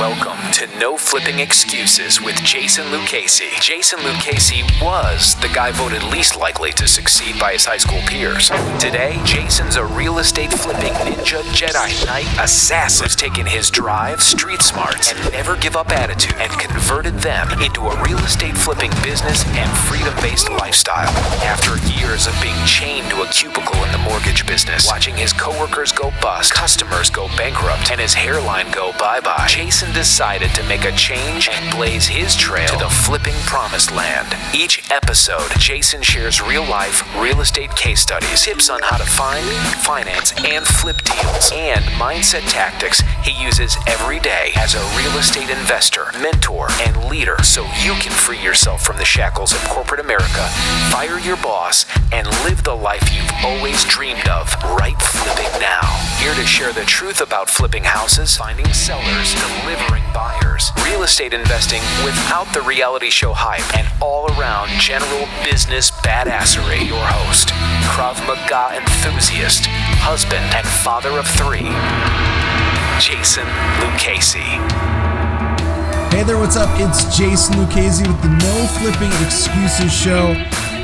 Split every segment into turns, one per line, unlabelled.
Welcome to No Flipping Excuses with Jason Lucchesi. Jason Lucchesi was the guy voted least likely to succeed by his high school peers. Today, Jason's a real estate flipping ninja Jedi Knight assassin who's taken his drive, street smarts, and never give up attitude and converted them into a real estate flipping business and freedom-based lifestyle. After years of being chained to a cubicle in the mortgage business, watching his coworkers go bust, customers go bankrupt, and his hairline go bye-bye, Jason decided to make a change and blaze his trail to the flipping promised land. Each episode, Jason shares real-life real estate case studies, tips on how to find, finance, and flip deals, and mindset tactics he uses every day as a real estate investor, mentor, and leader so you can free yourself from the shackles of corporate America, fire your boss, and live the life you've always dreamed of, right flipping now. Here to share the truth about flipping houses, finding sellers, delivering buyers, real estate investing without the reality show hype, and all-around general business badassery. Your host, Krav Maga enthusiast, husband, and father of three, Jason Lucchesi.
Hey there, what's up? It's Jason Lucchesi with the No Flipping Excuses Show.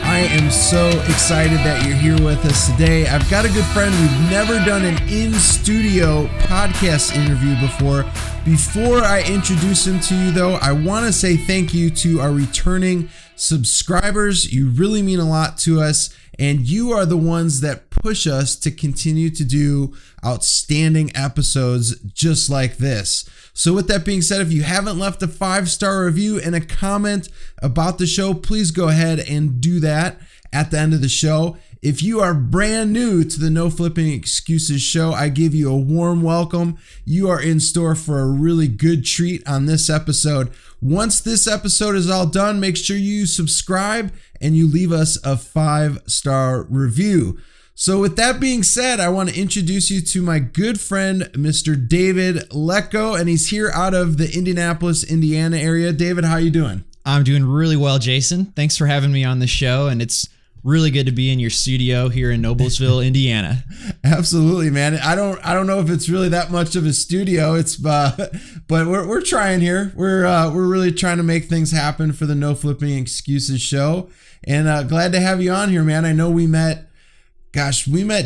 I am so excited that you're here with us today. I've got a good friend. We've never done an in-studio podcast interview before. Before I introduce him to you, though, I want to say thank you to our returning subscribers. You really mean a lot to us, and you are the ones that push us to continue to do outstanding episodes just like this. So with that being said, if you haven't left a 5-star review and a comment about the show, please go ahead and do that at the end of the show. If you are brand new to the No Flipping Excuses show, I give you a warm welcome. You are in store for a really good treat on this episode. Once this episode is all done, make sure you subscribe and you leave us a 5-star review. So with that being said, I want to introduce you to my good friend, Mr. David Lecko, and he's here out of the Indianapolis, Indiana area. David, how you doing?
I'm doing really well, Jason. Thanks for having me on the show, and it's really good to be in your studio here in Noblesville, Indiana.
Absolutely, man. I don't know if it's really that much of a studio. It's but we're trying here. We're really trying to make things happen for the No Flipping Excuses show, and glad to have you on here, man. I know we met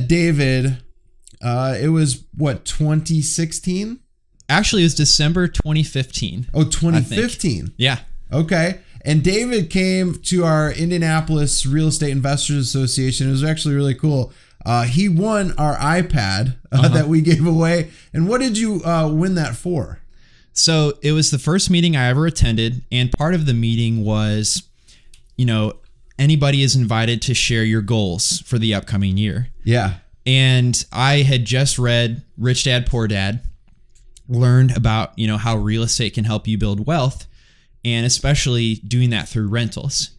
David. It was what, 2016?
Actually, it was December 2015.
Oh, 2015.
Yeah. Okay.
And David came to our Indianapolis Real Estate Investors Association. It was actually really cool. He won our iPad that we gave away. And what did you win that for?
So it was the first meeting I ever attended. And part of the meeting was, anybody is invited to share your goals for the upcoming year.
Yeah.
And I had just read Rich Dad, Poor Dad, learned about, how real estate can help you build wealth, and especially doing that through rentals.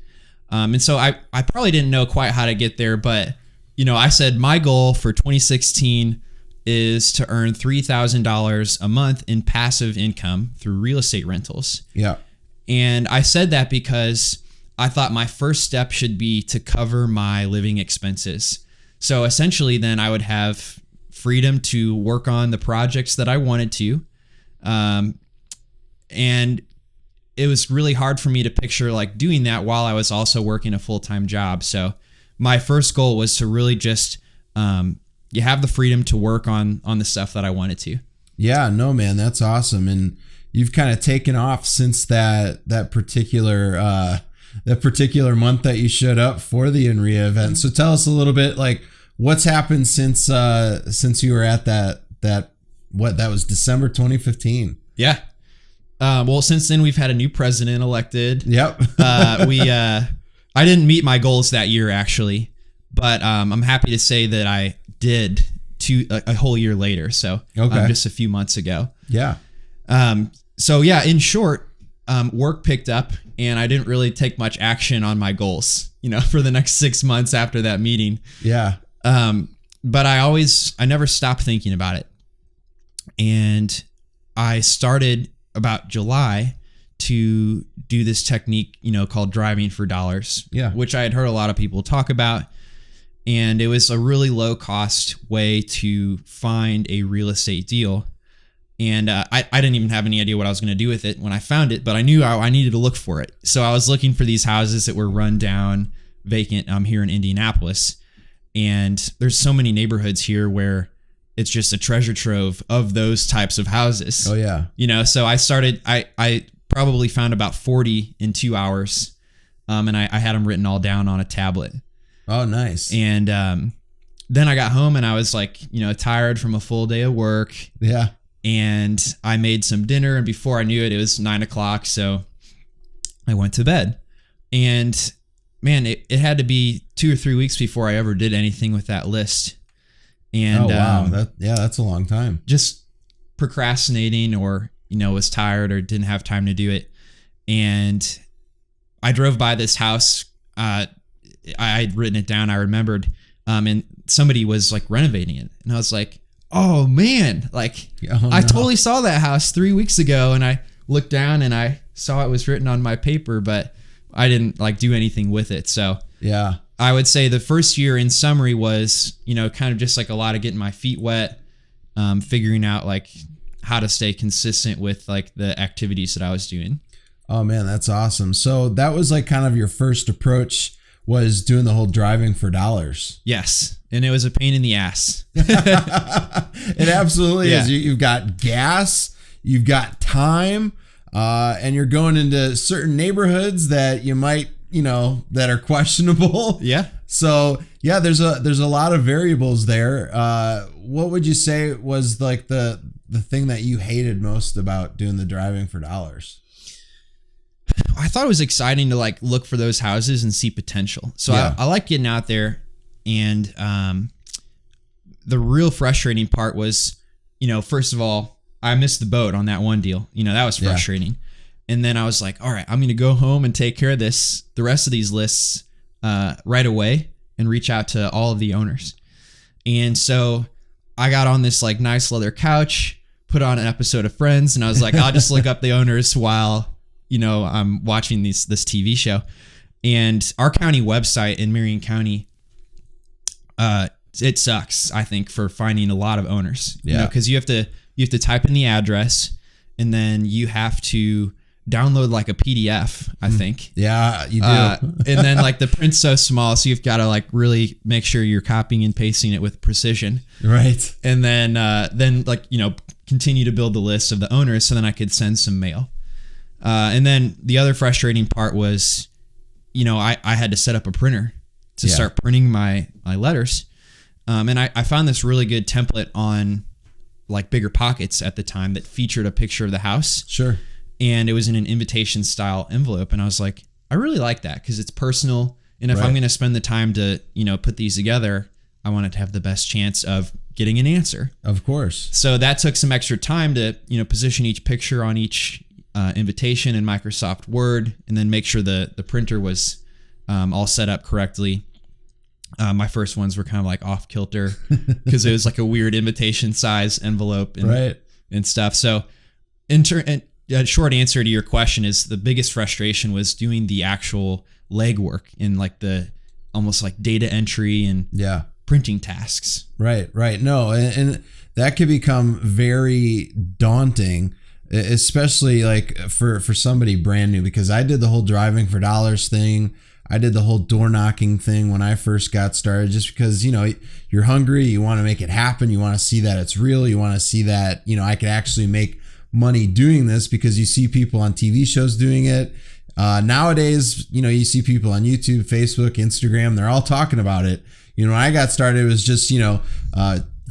And so I probably didn't know quite how to get there, but, I said my goal for 2016 is to earn $3,000 a month in passive income through real estate rentals.
Yeah.
And I said that because I thought my first step should be to cover my living expenses. So essentially then I would have freedom to work on the projects that I wanted to. And it was really hard for me to picture like doing that while I was also working a full-time job. So my first goal was to really just you have the freedom to work on the stuff that I wanted to.
Yeah, no, man, that's awesome. And you've kind of taken off since that particular month that you showed up for the INRIA event. So tell us a little bit, like, what's happened since you were at that was December 2015.
Yeah. Well, since then we've had a new president elected.
Yep.
I didn't meet my goals that year actually, but I'm happy to say that I did a whole year later. So just a few months ago.
Yeah.
So yeah, in short, work picked up and I didn't really take much action on my goals, for the next 6 months after that meeting.
Yeah.
But I never stopped thinking about it. And I started about July to do this technique, called driving for dollars, which I had heard a lot of people talk about. And it was a really low cost way to find a real estate deal. And I didn't even have any idea what I was going to do with it when I found it, but I knew I needed to look for it. So I was looking for these houses that were run down, vacant here in Indianapolis. And there's so many neighborhoods here where it's just a treasure trove of those types of houses.
Oh, yeah.
So I probably found about 40 in 2 hours. And I had them written all down on a tablet.
Oh, nice.
And then I got home and I was like, tired from a full day of work.
Yeah.
And I made some dinner, and before I knew it, it was 9 o'clock. So I went to bed. And man, it had to be 2 or 3 weeks before I ever did anything with that list. And
wow, that's a long time.
Just procrastinating, or was tired or didn't have time to do it. And I drove by this house. I had written it down. I remembered, and somebody was like renovating it, and I was like, oh man, like I totally saw that house 3 weeks ago, and I looked down and I saw it was written on my paper, but I didn't like do anything with it. So
yeah,
I would say the first year in summary was, kind of just like a lot of getting my feet wet, figuring out like how to stay consistent with like the activities that I was doing.
Oh man, that's awesome. So that was like kind of your first approach, was doing the whole driving for dollars.
Yes. And it was a pain in the ass.
It absolutely is. You've got gas, you've got time, and you're going into certain neighborhoods that you might, that are questionable.
Yeah.
So yeah, there's a lot of variables there. What would you say was like the thing that you hated most about doing the driving for dollars?
I thought it was exciting to like look for those houses and see potential. So yeah. I like getting out there, and the real frustrating part was, first of all, I missed the boat on that one deal. That was frustrating. Yeah. And then I was like, all right, I'm going to go home and take care of the rest of these lists right away and reach out to all of the owners. And so I got on this like nice leather couch, put on an episode of Friends, and I was like, I'll just look up the owners while I'm watching this TV show. And our county website in Marion County, it sucks, I think, for finding a lot of owners.
Yeah.
Because you have to type in the address, and then you have to download like a PDF, I think.
Yeah, you do.
And then like the print's so small, so you've got to like really make sure you're copying and pasting it with precision.
Right.
And then like, continue to build the list of the owners, so then I could send some mail. And then the other frustrating part was, I had to set up a printer to start printing my letters. And I found this really good template on like Bigger Pockets at the time that featured a picture of the house.
Sure. And
it was in an invitation style envelope. And I was like, I really like that because it's personal. And if I'm going to spend the time to, put these together, I want it to have the best chance of getting an answer.
Of course.
So that took some extra time to, position each picture on each invitation in Microsoft Word, and then make sure the printer was all set up correctly. My first ones were kind of like off kilter because it was like a weird invitation size envelope and stuff. So a short answer to your question is the biggest frustration was doing the actual legwork in like the almost like data entry and printing tasks. Right.
No, and that could become very daunting, especially like for somebody brand new, because I did the whole driving for dollars thing. I did the whole door knocking thing when I first got started, just because, you're hungry, you want to make it happen. You want to see that it's real. You want to see that, I could actually make money doing this, because you see people on TV shows doing it. Nowadays, you see people on YouTube, Facebook, Instagram, they're all talking about it. When I got started, it was just,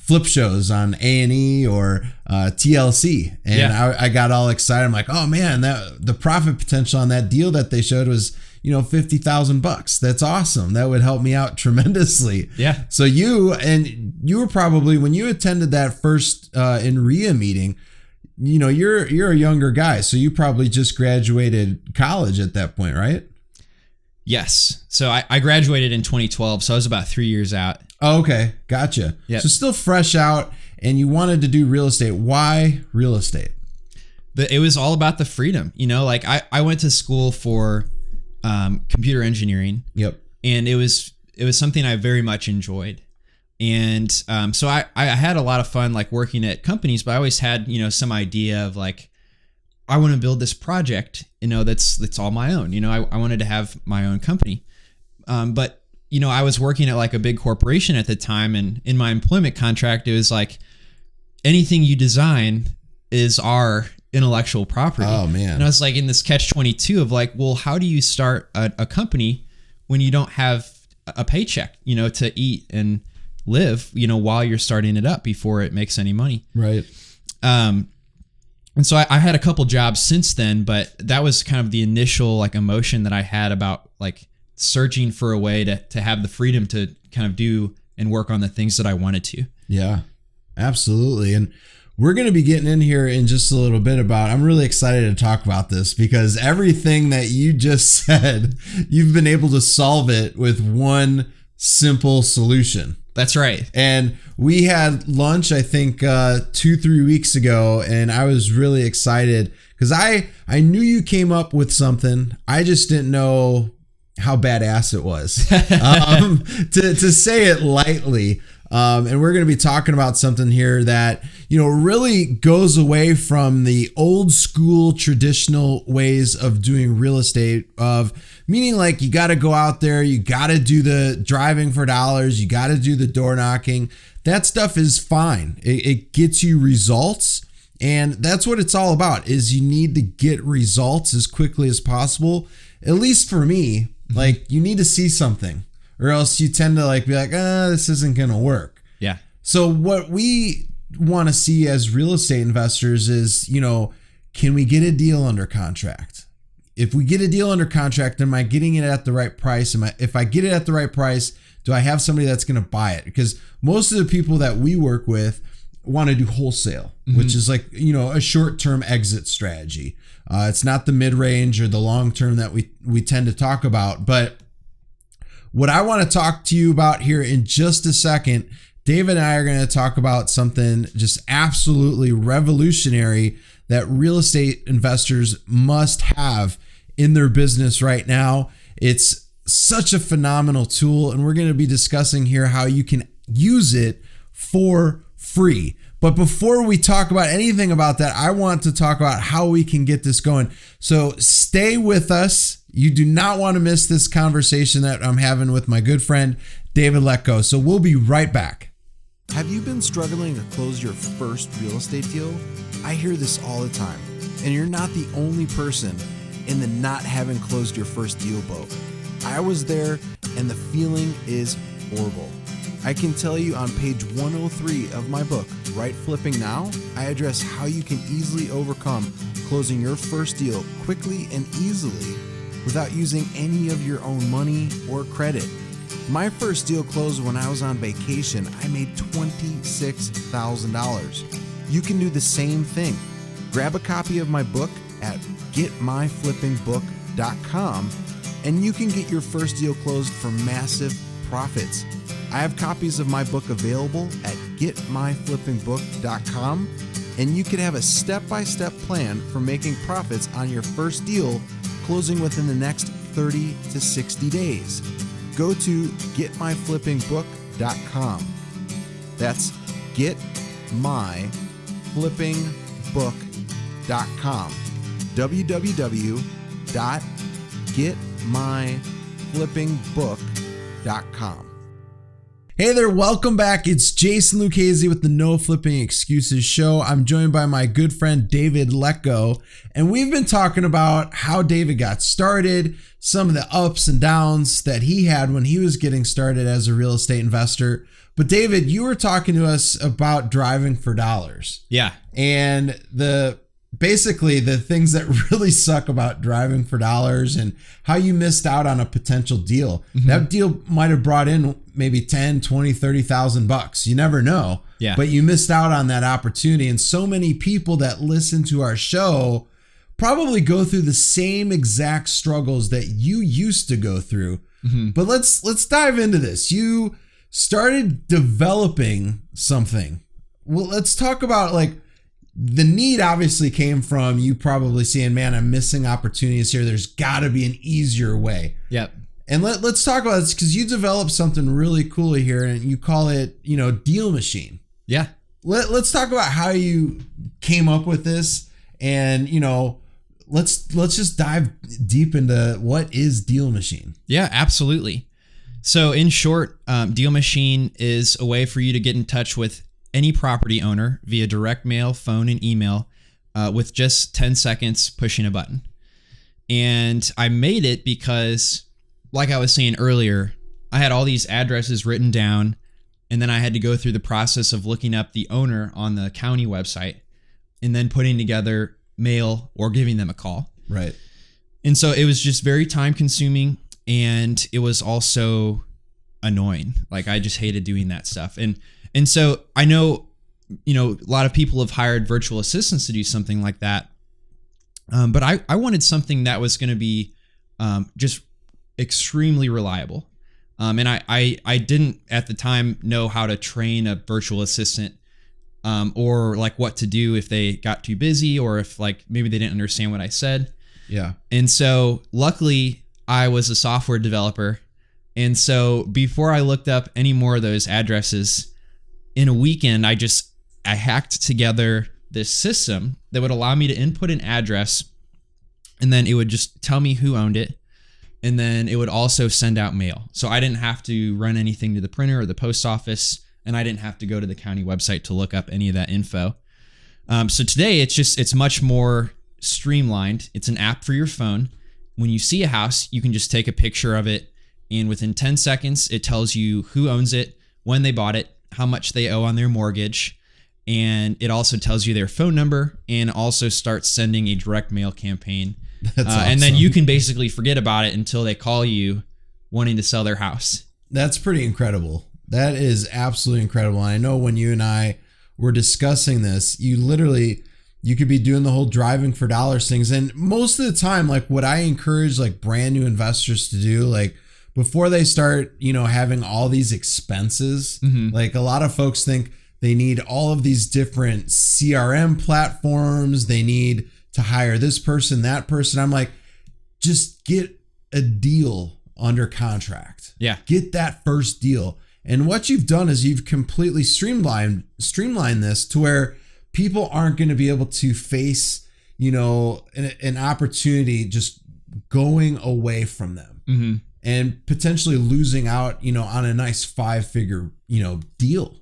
flip shows on A&E or TLC. And I got all excited. I'm like, oh man, the profit potential on that deal that they showed was, $50,000. That's awesome. That would help me out tremendously.
Yeah.
So you were probably, when you attended that first INRIA meeting, you're a younger guy, so you probably just graduated college at that point, right?
Yes. So I graduated in 2012, so I was about 3 years out.
Oh, okay. Gotcha.
Yep.
So still fresh out, and you wanted to do real estate. Why real estate?
It was all about the freedom. Like I went to school for computer engineering.
Yep.
And it was something I very much enjoyed. And so I had a lot of fun like working at companies, but I always had, some idea of like, I want to build this project, that's all my own. I wanted to have my own company. But I was working at like a big corporation at the time, and in my employment contract, it was like anything you design is our intellectual property.
Oh man.
And I was like in this catch-22 of like, well, how do you start a company when you don't have a paycheck, to eat and live, while you're starting it up before it makes any money.
Right.
And so I had a couple jobs since then, but that was kind of the initial like emotion that I had about like searching for a way to have the freedom to kind of do and work on the things that I wanted to.
Yeah, absolutely. And we're going to be getting in here in just a little bit I'm really excited to talk about this because everything that you just said, you've been able to solve it with one simple solution.
That's right.
And we had lunch, I think, 2-3 weeks ago, and I was really excited because I knew you came up with something. I just didn't know how badass it was, to say it lightly. And we're going to be talking about something here that, really goes away from the old school traditional ways of doing real estate, of meaning like you got to go out there, you got to do the driving for dollars, you got to do the door knocking. That stuff is fine. It gets you results. And that's what it's all about, is you need to get results as quickly as possible. At least for me, like you need to see something, or else you tend to like be like, this isn't going to work.
Yeah.
So what we want to see as real estate investors is, can we get a deal under contract? If we get a deal under contract, am I getting it at the right price? If I get it at the right price, do I have somebody that's going to buy it? Because most of the people that we work with want to do wholesale, which is like, a short-term exit strategy. It's not the mid-range or the long-term that we tend to talk about. But what I want to talk to you about here in just a second, David and I are going to talk about something just absolutely revolutionary that real estate investors must have in their business right now. It's such a phenomenal tool, and we're going to be discussing here how you can use it for free. But before we talk about anything about that, I want to talk about how we can get this going. So stay with us. You do not want to miss this conversation that I'm having with my good friend, David Lecko. So we'll be right back. Have you been struggling to close your first real estate deal? I hear this all the time, and you're not the only person in the not having closed your first deal boat. I was there, and the feeling is horrible. I can tell you on page 103 of my book, Right Flipping Now, I address how you can easily overcome closing your first deal quickly and easily without using any of your own money or credit. My first deal closed when I was on vacation. I made $26,000. You can do the same thing. Grab a copy of my book at getmyflippingbook.com and you can get your first deal closed for massive profits. I have copies of my book available at getmyflippingbook.com, and you can have a step-by-step plan for making profits on your first deal, closing within the next 30 to 60 days. Go to getmyflippingbook.com. That's getmyflippingbook.com. www.getmyflippingbook.com. Hey there, welcome back. It's Jason Lucchesi with the No Flipping Excuses show. I'm joined by my good friend David Lecko, and we've been talking about how David got started, some of the ups and downs that he had when he was getting started as a real estate investor. But David, you were talking to us about driving for dollars.
Yeah.
And basically the things that really suck about driving for dollars and how you missed out on a potential deal. Mm-hmm. That deal might have brought in maybe 10, 20, 30,000 bucks. You never know.
Yeah.
But you missed out on that opportunity. And so many people that listen to our show probably go through the same exact struggles that you used to go through. Mm-hmm. But let's dive into this. You started developing something. Well, let's talk about like the need obviously came from you probably seeing, man, I'm missing opportunities here. There's got to be an easier way.
Yep.
And let's talk about this because you developed something really cool here, and you call it, Deal Machine.
Yeah.
Let's talk about how you came up with this, and let's just dive deep into what is Deal Machine.
Yeah, absolutely. So in short, Deal Machine is a way for you to get in touch with any property owner via direct mail, phone, and email with just 10 seconds pushing a button. And I made it because, like I was saying earlier, I had all these addresses written down, and then I had to go through the process of looking up the owner on the county website and then putting together mail or giving them a call.
Right.
And so it was just very time consuming, and it was also annoying. Like, I just hated doing that stuff. And so I know, a lot of people have hired virtual assistants to do something like that. But I wanted something that was going to be just extremely reliable. And I didn't at the time know how to train a virtual assistant or like what to do if they got too busy or if like maybe they didn't understand what I said.
Yeah. And
so luckily I was a software developer. And so before I looked up any more of those addresses, in a weekend, I hacked together this system that would allow me to input an address, and then it would just tell me who owned it. And then it would also send out mail. So I didn't have to run anything to the printer or the post office, and I didn't have to go to the county website to look up any of that info. So today it's much more streamlined. It's an app for your phone. When you see a house, you can just take a picture of it, and within 10 seconds, it tells you who owns it, when they bought it, how much they owe on their mortgage, and it also tells you their phone number and also starts sending a direct mail campaign.
That's awesome.
And then you can basically forget about it until they call you wanting to sell their house.
That's pretty incredible. That is absolutely incredible. And I know when you and I were discussing this, you could be doing the whole driving for dollars things. And most of the time, like what I encourage like brand new investors to do, like before they start, having all these expenses, like a lot of folks think they need all of these different CRM platforms. They need to hire this person, that person. I'm like, just get a deal under contract.
Yeah.
Get that first deal. And what you've done is you've completely streamlined this to where people aren't going to be able to face, an opportunity just going away from them and potentially losing out, on a nice 5-figure, deal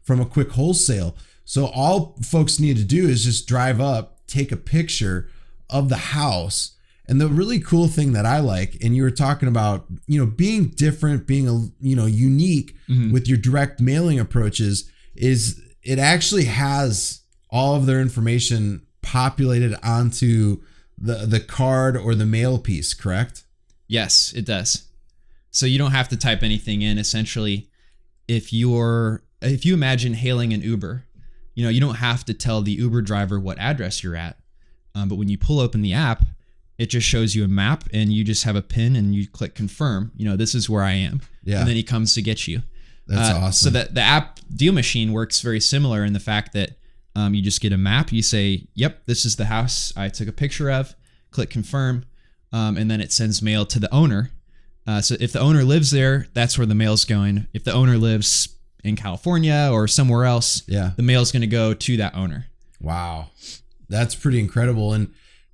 from a quick wholesale. So all folks need to do is just drive up, take a picture of the house. And the really cool thing that I like, and you were talking about, being different, being unique with your direct mailing approaches, is it actually has all of their information populated onto the card or the mail piece, correct?
Yes, it does. So you don't have to type anything in. Essentially, if you imagine hailing an Uber, you don't have to tell the Uber driver what address you're at. But when you pull open the app, it just shows you a map, and you just have a pin and you click confirm, this is where I am.
Yeah.
And then he comes to get you.
That's awesome.
So that the app Deal Machine works very similar in the fact that you just get a map. You say, yep, this is the house I took a picture of, click confirm. And then it sends mail to the owner. So if the owner lives there, that's where the mail's going. If the owner lives in California or somewhere else, the mail's going to go to that owner.
Wow. That's pretty incredible. And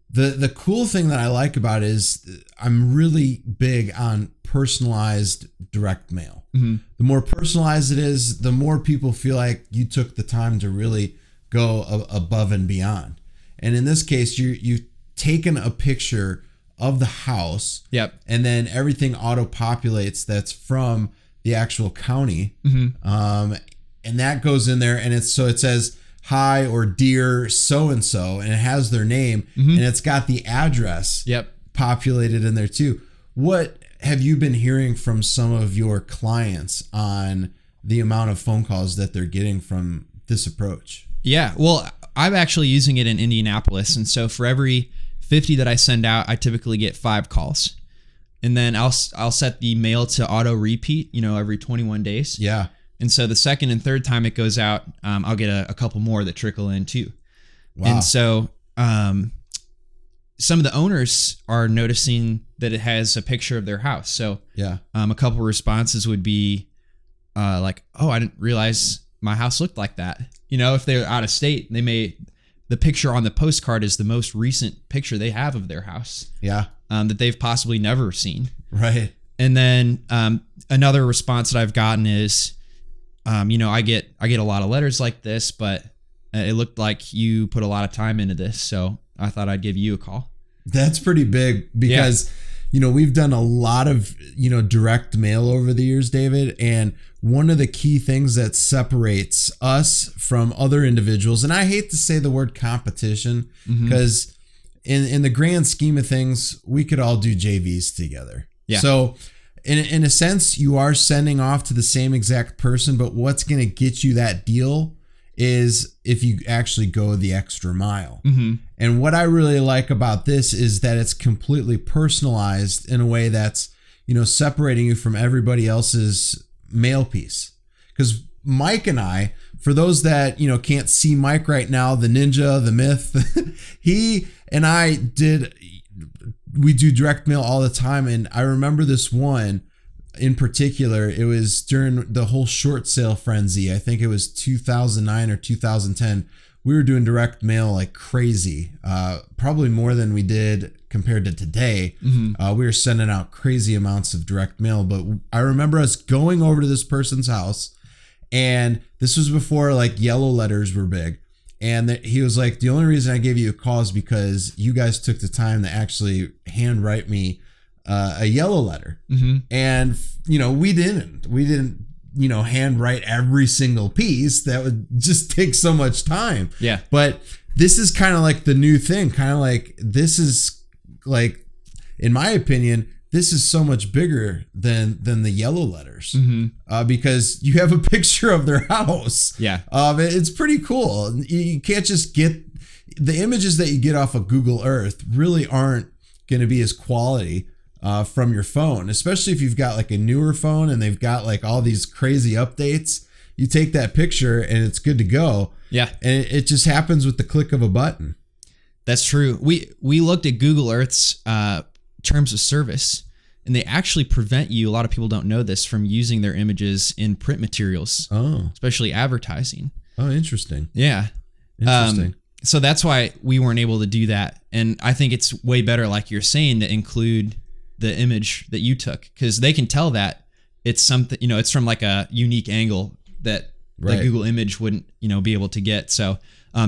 the cool thing that I like about it is I'm really big on personalized direct mail. The more personalized it is, the more people feel like you took the time to really go above and beyond. And in this case, you've taken a picture of the house.
Yep.
And then everything auto-populates that's from the actual county. And that goes in there, and it says, hi or dear so-and-so, and it has their name, and it's got the address populated in there too. What have you been hearing from some of your clients on the amount of phone calls that they're getting from this approach?
Yeah, well, I'm actually using it in Indianapolis, and so for every 50 that I send out, I typically get 5 calls. And then I'll set the mail to auto repeat, every 21 days.
Yeah.
And so the second and third time it goes out, I'll get a couple more that trickle in too.
Wow.
And so some of the owners are noticing that it has a picture of their house. So
yeah,
a couple responses would be like, "Oh, I didn't realize my house looked like that." You know, if they're out of state, the picture on the postcard is the most recent picture they have of their house.
Yeah,
that they've possibly never seen.
Right.
And then another response that I've gotten is, you know, I get a lot of letters like this, but it looked like you put a lot of time into this, so I thought I'd give you a call.
That's pretty big because, you know, we've done a lot of, you know, direct mail over the years, David. And one of the key things that separates us from other individuals, and I hate to say the word competition because in the grand scheme of things, we could all do JVs together.
Yeah.
So in a sense, you are sending off to the same exact person, but what's going to get you that deal is if you actually go the extra mile. And what I really like about this is that it's completely personalized in a way that's, you know, separating you from everybody else's mail piece. Because Mike and I, for those that, you know, can't see Mike right now, the ninja, the myth, he and I we do direct mail all the time. And I remember this one in particular, it was during the whole short sale frenzy. I think it was 2009 or 2010. We were doing direct mail like crazy, probably more than we did compared to today. We were sending out crazy amounts of direct mail. But I remember us going over to this person's house, and this was before like yellow letters were big. And he was like, the only reason I gave you a call is because you guys took the time to actually handwrite me a yellow letter. And, you know, we didn't, you know, handwrite every single piece. That would just take so much time.
Yeah.
But this is kind of like the new thing, kind of like, this is like, in my opinion, this is so much bigger than the yellow letters because you have a picture of their house.
Yeah.
It's pretty cool. You can't just get the images that you get off of Google Earth really aren't going to be as quality from your phone, especially if you've got like a newer phone and they've got like all these crazy updates. You take that picture and it's good to go.
Yeah.
And it just happens with the click of a button.
That's true. We looked at Google Earth's terms of service, and they actually prevent you, a lot of people don't know this, from using their images in print materials, especially advertising.
Oh, interesting.
Yeah.
Interesting.
So that's why we weren't able to do that. And I think it's way better, like you're saying, to include the image that you took, because they can tell that it's something, you know, it's from like a unique angle that the Google image wouldn't, you know, be able to get. So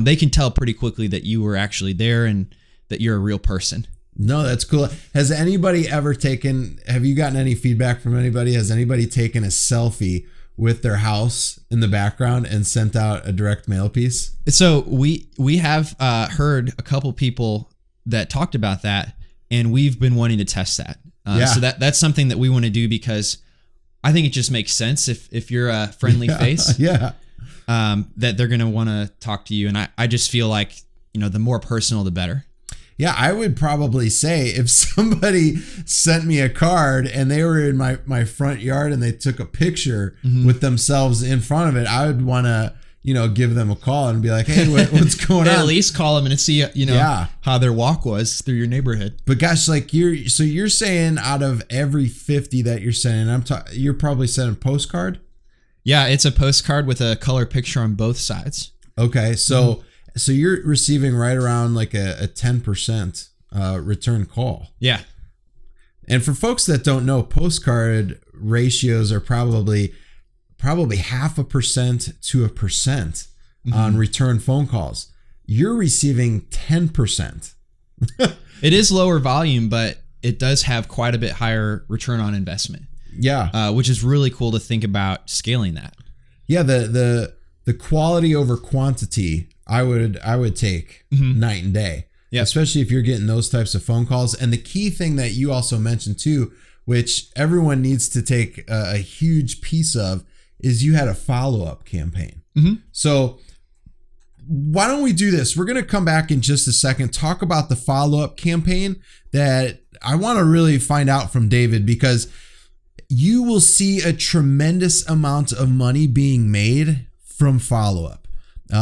they can tell pretty quickly that you were actually there and that you're a real person.
No, that's cool. Has anybody ever have you gotten any feedback from anybody? Has anybody taken a selfie with their house in the background and sent out a direct mail piece?
So we have heard a couple people that talked about that, and we've been wanting to test that. So that's something that we want to do, because I think it just makes sense if you're a friendly face.
Yeah.
That they're going to want to talk to you. And I just feel like, you know, the more personal, the better.
Yeah, I would probably say if somebody sent me a card and they were in my front yard and they took a picture with themselves in front of it, I would want to, you know, give them a call and be like, hey, what's going on?
At least call them and see, you know, how their walk was through your neighborhood.
But gosh, like you're saying out of every 50 that you're sending, you're probably sending a postcard?
Yeah, it's a postcard with a color picture on both sides.
Okay, so so you're receiving right around like a 10% return call.
Yeah.
And for folks that don't know, postcard ratios are probably 0.5% to 1% on return phone calls. You're receiving 10%.
It is lower volume, but it does have quite a bit higher return on investment.
Yeah.
Which is really cool to think about scaling that.
Yeah, the quality over quantity, I would take night and day. Yeah. Especially if you're getting those types of phone calls. And the key thing that you also mentioned too, which everyone needs to take a huge piece of, is you had a follow-up campaign. So why don't we do this? We're going to come back in just a second, talk about the follow-up campaign that I want to really find out from David, because you will see a tremendous amount of money being made from follow-up.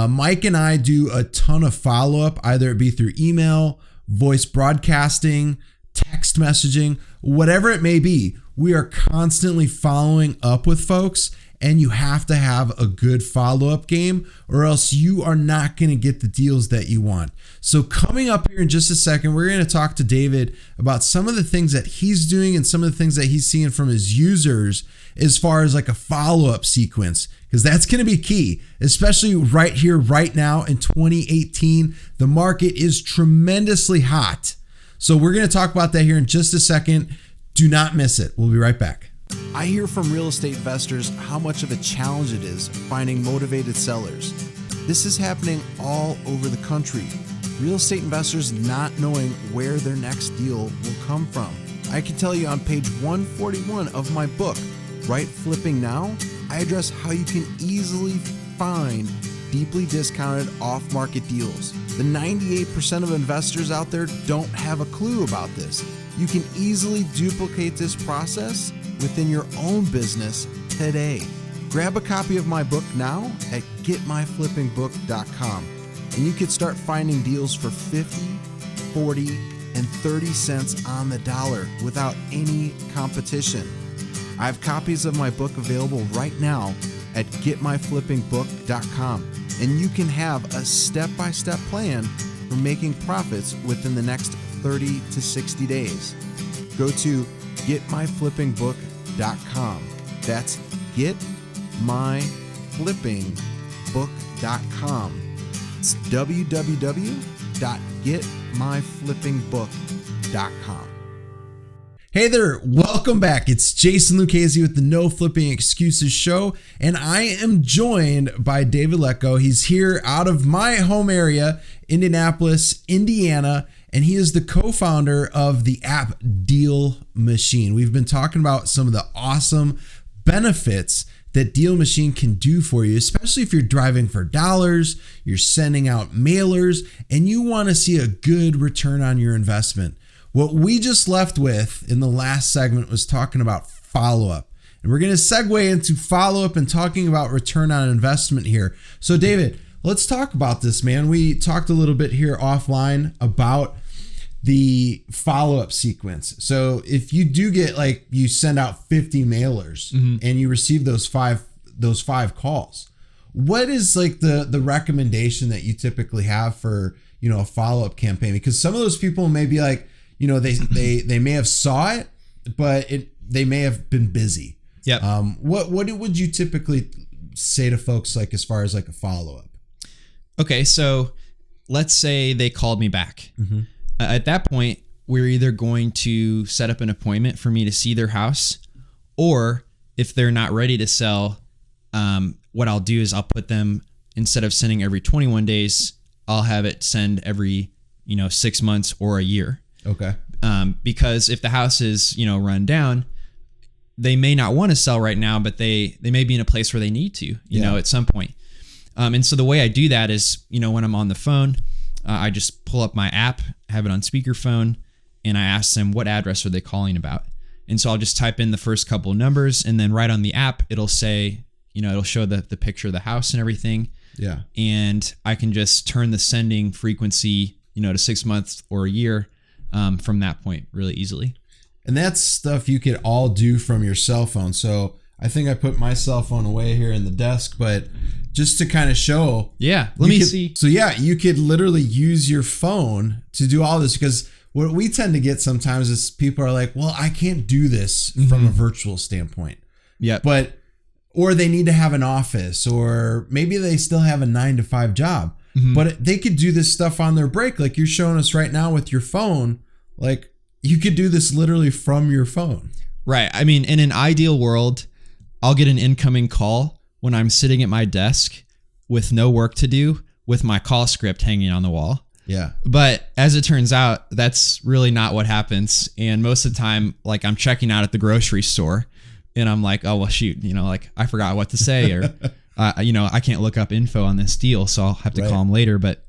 Mike and I do a ton of follow-up, either it be through email voice broadcasting, text messaging, whatever it may be. We are constantly following up with folks, and you have to have a good follow-up game, or else you are not going to get the deals that you want. So coming up here in just a second, we're going to talk to David about some of the things that he's doing and some of the things that he's seeing from his users as far as like a follow-up sequence, because that's going to be key, especially right here, right now in 2018. The market is tremendously hot. So we're going to talk about that here in just a second. Do not miss it. We'll be right back. I hear from real estate investors how much of a challenge it is finding motivated sellers. This is happening all over the country. Real estate investors not knowing where their next deal will come from. I can tell you on page 141 of my book, Right Flipping Now, I address how you can easily find deeply discounted off-market deals. The 98% of investors out there don't have a clue about this. You can easily duplicate this process within your own business today. Grab a copy of my book now at getmyflippingbook.com, and you can start finding deals for 50, 40, and 30 cents on the dollar without any competition. I have copies of my book available right now at getmyflippingbook.com, and you can have a step-by-step plan for making profits within the next 30 to 60 days. Go to getmyflippingbook.com. That's getmyflippingbook.com. It's www.getmyflippingbook.com. Hey there, welcome back. It's Jason Lucchesi with the No Flipping Excuses Show, and I am joined by David Lecko. He's here out of my home area, Indianapolis, Indiana, and he is the co-founder of the app Deal Machine. We've been talking about some of the awesome benefits that Deal Machine can do for you, especially if you're driving for dollars, you're sending out mailers, and you want to see a good return on your investment. What we just left with in the last segment was talking about follow-up. And we're going to segue into follow-up and talking about return on investment here. So David, let's talk about this, man. We talked a little bit here offline about the follow-up sequence. So if you do get, like, you send out 50 mailers and you receive those five calls, what is like the recommendation that you typically have for, you know, a follow-up campaign? Because some of those people may be like, you know, they may have saw it, but they may have been busy.
Yep.
What would you typically say to folks, like, as far as like a follow-up?
Okay, so let's say they called me back. At that point, we're either going to set up an appointment for me to see their house, or if they're not ready to sell, what I'll do is I'll put them, instead of sending every 21 days, I'll have it send every, 6 months or a year.
Okay.
Because if the house is, run down, they may not want to sell right now, but they may be in a place where they need to, at some point. And so the way I do that is, when I'm on the phone, I just pull up my app, have it on speakerphone, and I ask them what address are they calling about. And so I'll just type in the first couple of numbers, and then right on the app, it'll say, it'll show the picture of the house and everything.
Yeah.
And I can just turn the sending frequency, to 6 months or a year from that point really easily.
And that's stuff you could all do from your cell phone. So I think I put my cell phone away here in the desk, but just to kind of show.
Yeah, let me see.
So yeah, you could literally use your phone to do all this, because what we tend to get sometimes is people are like, well, I can't do this from a virtual standpoint.
Yeah.
Or they need to have an office, or maybe they still have a 9-to-5 job, but they could do this stuff on their break. Like you're showing us right now with your phone, like you could do this literally from your phone.
Right. I mean, in an ideal world, I'll get an incoming call when I'm sitting at my desk with no work to do, with my call script hanging on the wall.
Yeah.
But as it turns out, that's really not what happens. And most of the time, like I'm checking out at the grocery store and I'm like, oh, well, shoot, like I forgot what to say, or, I can't look up info on this deal, so I'll have to call them later. But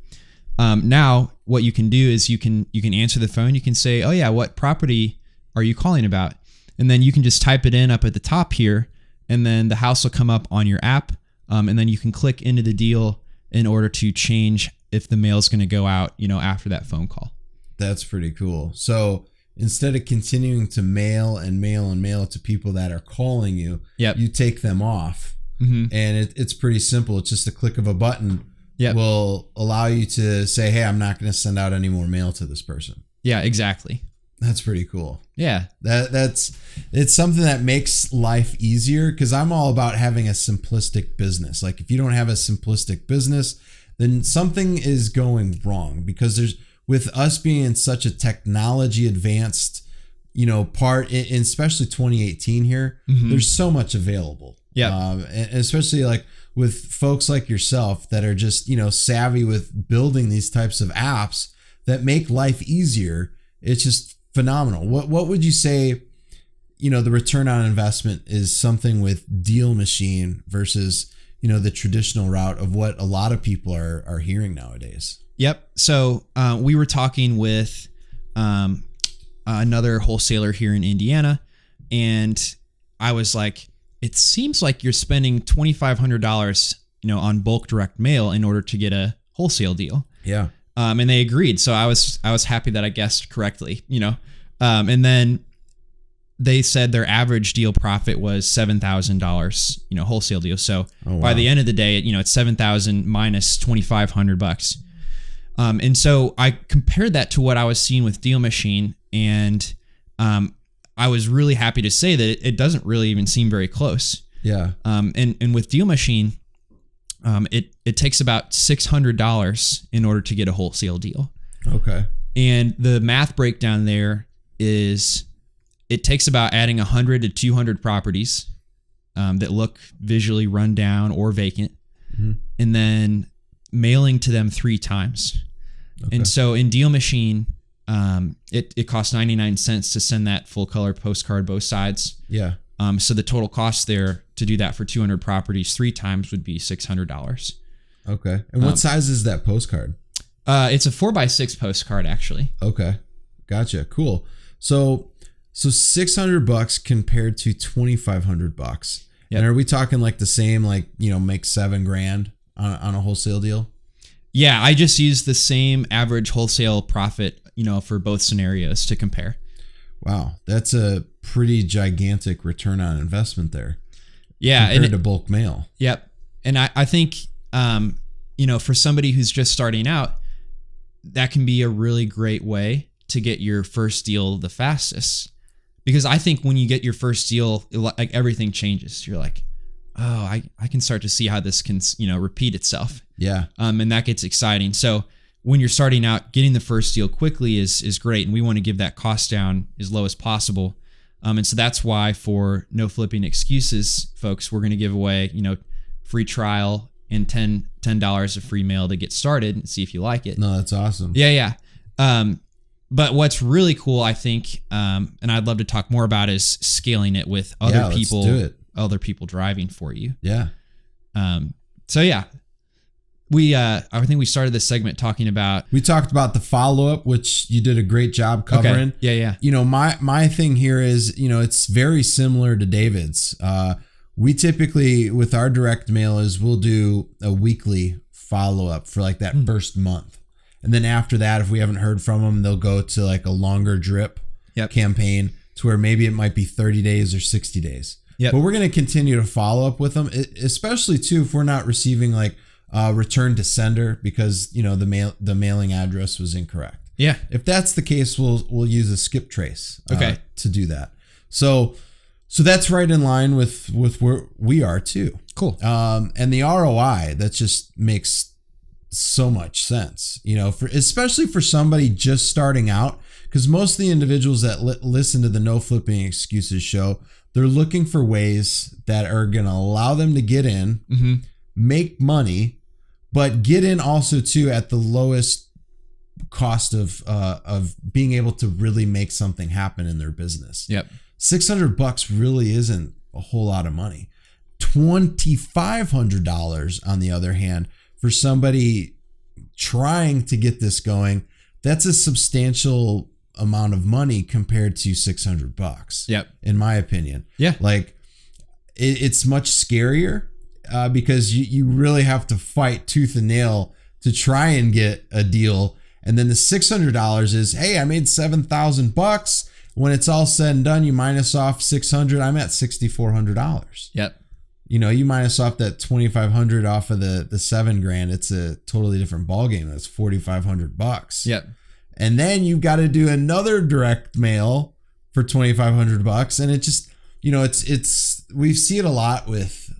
now what you can do is you can answer the phone. You can say, oh yeah, what property are you calling about? And then you can just type it in up at the top here, and then the house will come up on your app. And then you can click into the deal in order to change if the mail is going to go out, after that phone call.
That's pretty cool. So instead of continuing to mail to people that are calling you, you take them off. And it's pretty simple. It's just a click of a button will allow you to say, hey, I'm not going to send out any more mail to this person.
Yeah, exactly.
That's pretty cool.
Yeah.
It's something that makes life easier, because I'm all about having a simplistic business. Like, if you don't have a simplistic business, then something is going wrong, because with us being in such a technology advanced, part in especially 2018 here, there's so much available. Yeah. And especially like with folks like yourself that are just, savvy with building these types of apps that make life easier. It's just phenomenal. What would you say, the return on investment is something with Deal Machine versus, the traditional route of what a lot of people are hearing nowadays?
Yep. So we were talking with another wholesaler here in Indiana, and I was like, it seems like you're spending $2,500, on bulk direct mail in order to get a wholesale deal. Yeah. And they agreed. So I was happy that I guessed correctly, and then they said their average deal profit was $7,000, wholesale deal. So by the end of the day, it's $7,000 minus $2,500. And so I compared that to what I was seeing with Deal Machine, and I was really happy to say that it doesn't really even seem very close. Yeah. And with Deal Machine, it takes about $600 in order to get a wholesale deal. Okay. And the math breakdown there is it takes about adding 100 to 200 properties that look visually run down or vacant, and then mailing to them 3 times. Okay. And so in Deal Machine, it costs 99 cents to send that full color postcard both sides. Yeah. So the total cost there to do that for 200 properties 3 times would be $600.
Okay. And what size is that postcard?
It's a 4x6 postcard, actually. Okay.
Gotcha. Cool. So $600 compared to $2,500. Yep. And are we talking like the same, like, make $7,000 on a wholesale deal?
Yeah, I just used the same average wholesale profit, for both scenarios to compare.
Wow, that's a pretty gigantic return on investment there.
Yeah,
compared to bulk mail.
Yep, and I think for somebody who's just starting out, that can be a really great way to get your first deal the fastest. Because I think when you get your first deal, like everything changes. You're like, oh, I can start to see how this can repeat itself. Yeah. And that gets exciting. So when you're starting out, getting the first deal quickly is great, and we want to give that cost down as low as possible. And so that's why for No Flipping Excuses, folks, we're going to give away free trial and $10 of free mail to get started and see if you like it.
No, that's awesome.
Yeah. But what's really cool, I think, and I'd love to talk more about, is scaling it with other people. Let's do it. Other people driving for you. Yeah. So yeah. I think we started this segment talking about.
We talked about the follow-up, which you did a great job covering.
Okay. Yeah.
My thing here is, it's very similar to David's. We typically, with our direct mail, we'll do a weekly follow-up for like that first month. And then after that, if we haven't heard from them, they'll go to like a longer drip campaign to where maybe it might be 30 days or 60 days. Yep. But we're going to continue to follow up with them, especially too if we're not receiving like return to sender because the mailing address was incorrect. Yeah. If that's the case, we'll use a skip trace to do that. So that's right in line with where we are too. Cool. And the ROI, that just makes so much sense, especially for somebody just starting out, because most of the individuals that listen to the No Flipping Excuses show, they're looking for ways that are going to allow them to get in, make money, but get in also too at the lowest cost of being able to really make something happen in their business. Yep. $600 really isn't a whole lot of money. $2,500 on the other hand, for somebody trying to get this going, that's a substantial amount of money compared to $600. Yep. In my opinion. Yeah. Like it's much scarier because you really have to fight tooth and nail to try and get a deal. And then the $600 is, hey, I made $7,000. When it's all said and done, you minus off $600. I'm at $6,400.
Yep.
You know, you minus off that $2,500 off of the $7,000. It's a totally different ballgame. That's $4,500.
Yep.
And then you've got to do another direct mail for $2,500. And it just, you know, it's we see it a lot with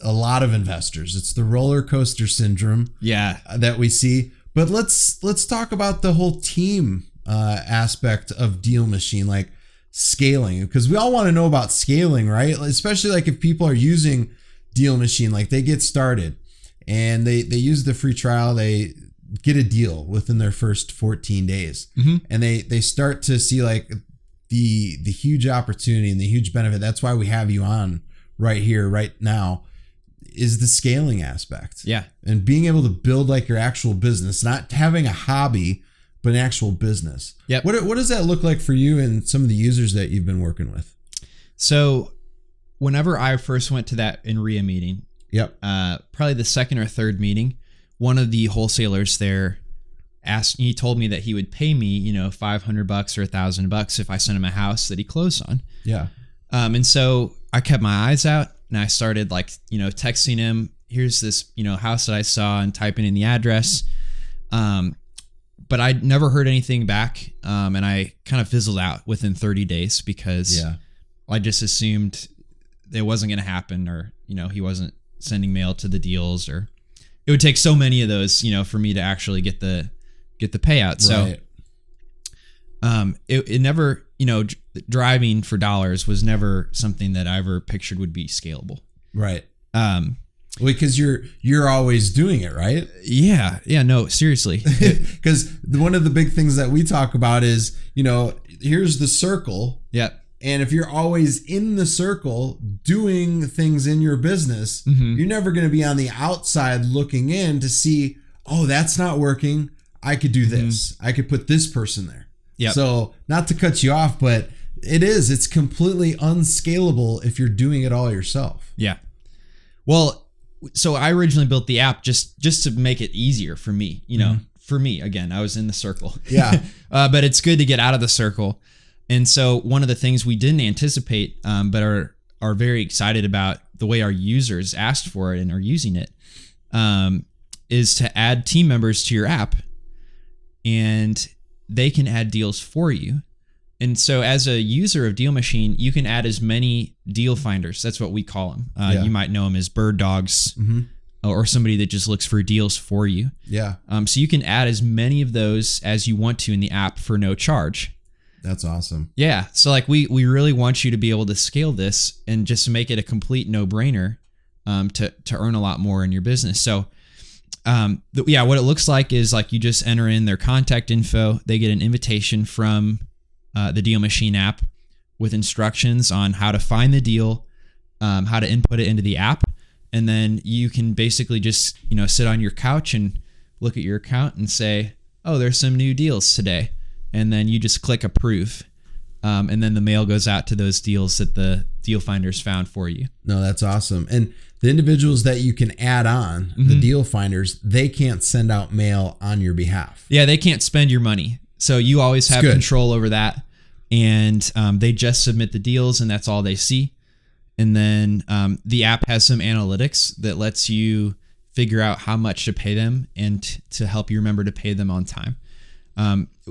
a lot of investors. It's the roller coaster syndrome.
Yeah.
That we see. But let's talk about the whole team aspect of Deal Machine, like scaling, because we all want to know about scaling, right? Especially like if people are using Deal Machine, like they get started and they use the free trial, they get a deal within their first 14 days, and they start to see like the huge opportunity and the huge benefit. That's why we have you on right here, right now, is the scaling aspect.
Yeah.
And being able to build like your actual business, not having a hobby, but an actual business.
Yep.
What does that look like for you and some of the users that you've been working with?
So whenever I first went to that INRIA meeting, probably the second or third meeting, one of the wholesalers there he told me that he would pay me, you know, $500 or $1,000 if I sent him a house that he closed on.
Yeah.
And so I kept my eyes out and I started like, you know, texting him, here's this, you know, house that I saw, and typing in the address. But I never heard anything back. And I kind of fizzled out within 30 days because I just assumed it wasn't going to happen, or, you know, he wasn't sending mail to the deals, or it would take so many of those, you know, for me to actually get the payout.
Right.
So it never, you know, driving for dollars was never something that I ever pictured would be scalable.
Right. Because you're always doing it, right?
Yeah. No, seriously.
Because one of the big things that we talk about is, you know, here's the circle.
Yep.
And if you're always in the circle doing things in your business, you're never going to be on the outside looking in to see, oh, that's not working. I could do this. I could put this person there.
Yep.
So not to cut you off, but it's completely unscalable if you're doing it all yourself.
Yeah. Well, so I originally built the app just to make it easier for me, you know, for me, again, I was in the circle.
Yeah.
But it's good to get out of the circle. And so one of the things we didn't anticipate, but are very excited about the way our users asked for it and are using it, is to add team members to your app, and they can add deals for you. And so as a user of Deal Machine, you can add as many deal finders. That's what we call them. You might know them as bird dogs, or somebody that just looks for deals for you.
Yeah.
So you can add as many of those as you want to in the app for no charge.
That's awesome.
Yeah. So like we really want you to be able to scale this and just make it a complete no-brainer to earn a lot more in your business. So what it looks like is like you just enter in their contact info. They get an invitation from the Deal Machine app with instructions on how to find the deal, how to input it into the app. And then you can basically just, you know, sit on your couch and look at your account and say, oh, there's some new deals today. And then you just click approve. And then the mail goes out to those deals that the deal finders found for you.
No, that's awesome. And the individuals that you can add on, the deal finders, they can't send out mail on your behalf.
Yeah, they can't spend your money. So you always have control over that. And they just submit the deals, and that's all they see. And then the app has some analytics that lets you figure out how much to pay them and to help you remember to pay them on time.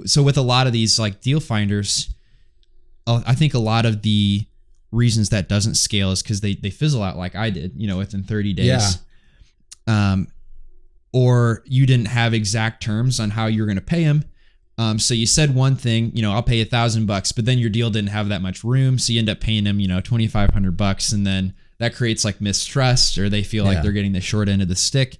So with a lot of these like deal finders, I think a lot of the reasons that doesn't scale is because they fizzle out like I did, you know, within 30 days. Yeah. Or you didn't have exact terms on how you're going to pay them. So you said one thing, you know, I'll pay $1,000, but then your deal didn't have that much room. So you end up paying them, you know, $2,500, and then that creates like mistrust, or they feel like they're getting the short end of the stick.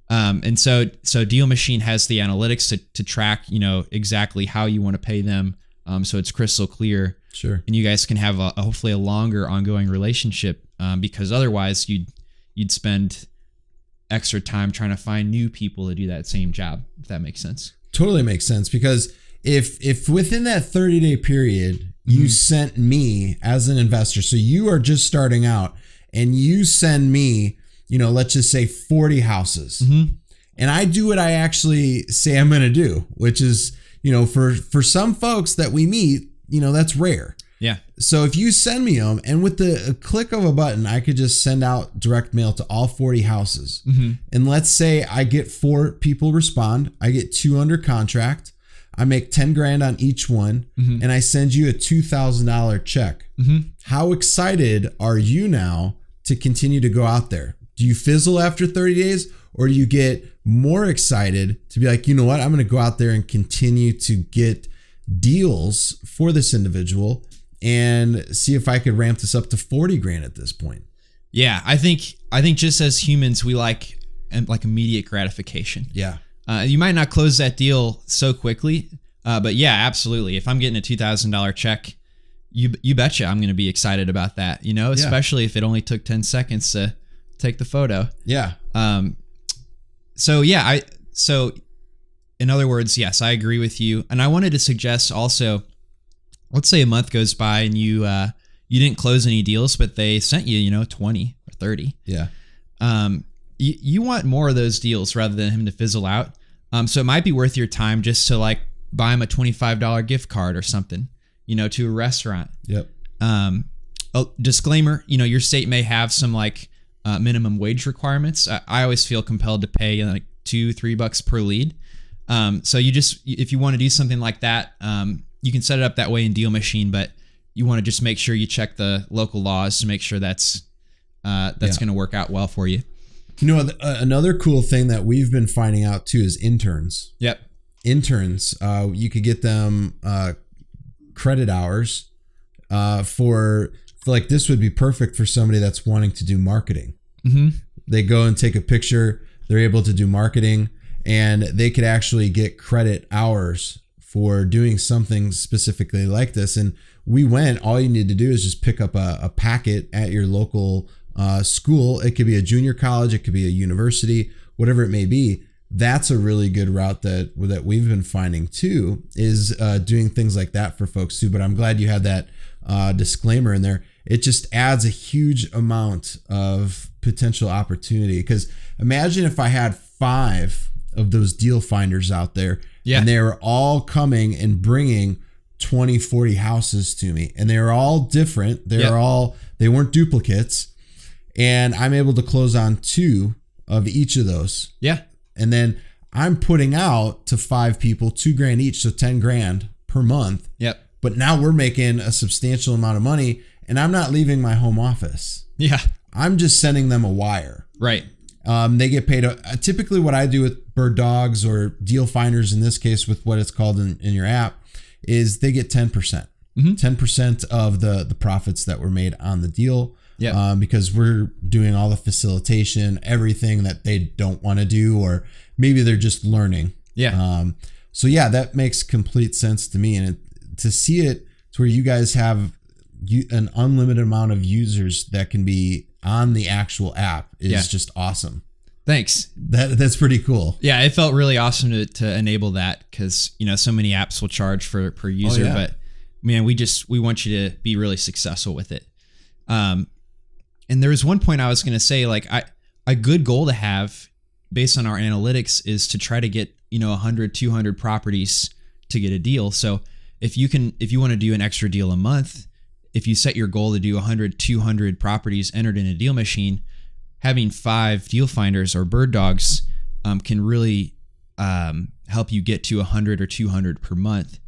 And so Deal Machine has the analytics to track, you know, exactly how you want to pay them. So it's crystal clear.
Sure. And
you guys can have hopefully a longer ongoing relationship, because otherwise you'd spend extra time trying to find new people to do that same job, if that makes sense.
Totally makes sense, because if within that 30-day period you sent me as an investor, so you are just starting out and you send me, you know, let's just say 40 houses, And I do what I actually say I'm going to do, which is, for some folks that we meet, that's rare.
Yeah.
So if you send me them, and with the click of a button, I could just send out direct mail to all 40 houses. Mm-hmm. And let's say I get 4 people respond. I get 2 under contract. I make $10,000 on each one, mm-hmm. and I send you a $2,000 check. Mm-hmm. How excited are you now to continue to go out there? Do you fizzle after 30 days, or do you get more excited to be like, you know what, I'm going to go out there and continue to get deals for this individual and see if I could ramp this up to $40,000 at this point?
Yeah, I think just as humans, we like immediate gratification.
Yeah.
You might not close that deal so quickly, but yeah, absolutely. If I'm getting a $2,000 check, you betcha I'm going to be excited about that, especially if it only took 10 seconds to take the photo.
Yeah.
So in other words, yes, I agree with you. And I wanted to suggest also, let's say a month goes by and you didn't close any deals, but they sent you, 20 or 30.
Yeah.
You want more of those deals rather than him to fizzle out. So it might be worth your time just to buy him a $25 gift card or something, to a restaurant.
Yep.
Disclaimer, your state may have some minimum wage requirements. I always feel compelled to pay $2-3 per lead. So if you want to do something like that, you can set it up that way in Deal Machine, but you want to just make sure you check the local laws to make sure that's going to work out well for you.
Another cool thing that we've been finding out too is interns.
Yep.
Interns, you could get them credit hours for this would be perfect for somebody that's wanting to do marketing. Mm-hmm. They go and take a picture. They're able to do marketing, and they could actually get credit hours for doing something specifically like this. And we went, all you need to do is just pick up a packet at your local school. It could be a junior college, it could be a university, whatever it may be. That's a really good route that we've been finding too, is doing things like that for folks too. But I'm glad you had that disclaimer in there. It just adds a huge amount of potential opportunity, because imagine if I had 5 of those deal finders out there, and they were all coming and bringing 20, 40 houses to me, and they were all different. They weren't duplicates, and I'm able to close on 2 of each of those.
Yeah.
And then I'm putting out to 5 people $2,000 each, so $10,000 per month.
Yep.
But now we're making a substantial amount of money, and I'm not leaving my home office.
Yeah.
I'm just sending them a wire.
Right.
They get paid. Typically what I do with bird dogs or deal finders, in this case with what it's called in your app, is they get 10%. Mm-hmm. 10% of the profits that were made on the deal. Yeah. Because we're doing all the facilitation, everything that they don't want to do, or maybe they're just learning.
Yeah.
So yeah, that makes complete sense to me. And to see it to where you guys have an unlimited amount of users that can be on the actual app is just awesome.
Thanks.
That's pretty cool.
Yeah, it felt really awesome to enable that, because so many apps will charge per user, but man, we want you to be really successful with it. And there was one point I was going to say, a good goal to have based on our analytics is to try to get 100, 200 properties to get a deal. So if you want to do an extra deal a month, if you set your goal to do 100, 200 properties entered in a Deal Machine, having 5 deal finders or bird dogs can really help you get to 100 or 200 per month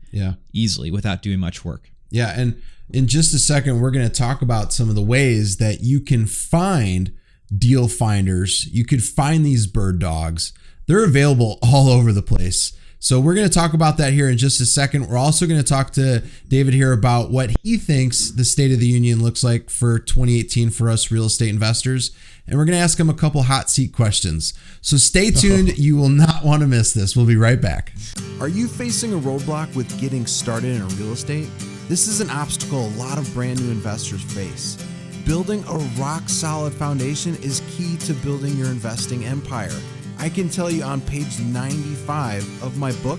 easily without doing much work.
Yeah. And in just a second, we're going to talk about some of the ways that you can find deal finders. You could find these bird dogs. They're available all over the place. So we're going to talk about that here in just a second. We're also going to talk to David here about what he thinks the State of the Union looks like for 2018 for us real estate investors. And we're going to ask him a couple hot seat questions. So stay tuned. You will not want to miss this. We'll be right back. Are you facing a roadblock with getting started in real estate? This is an obstacle a lot of brand new investors face. Building a rock solid foundation is key to building your investing empire. I can tell you on page 95 of my book,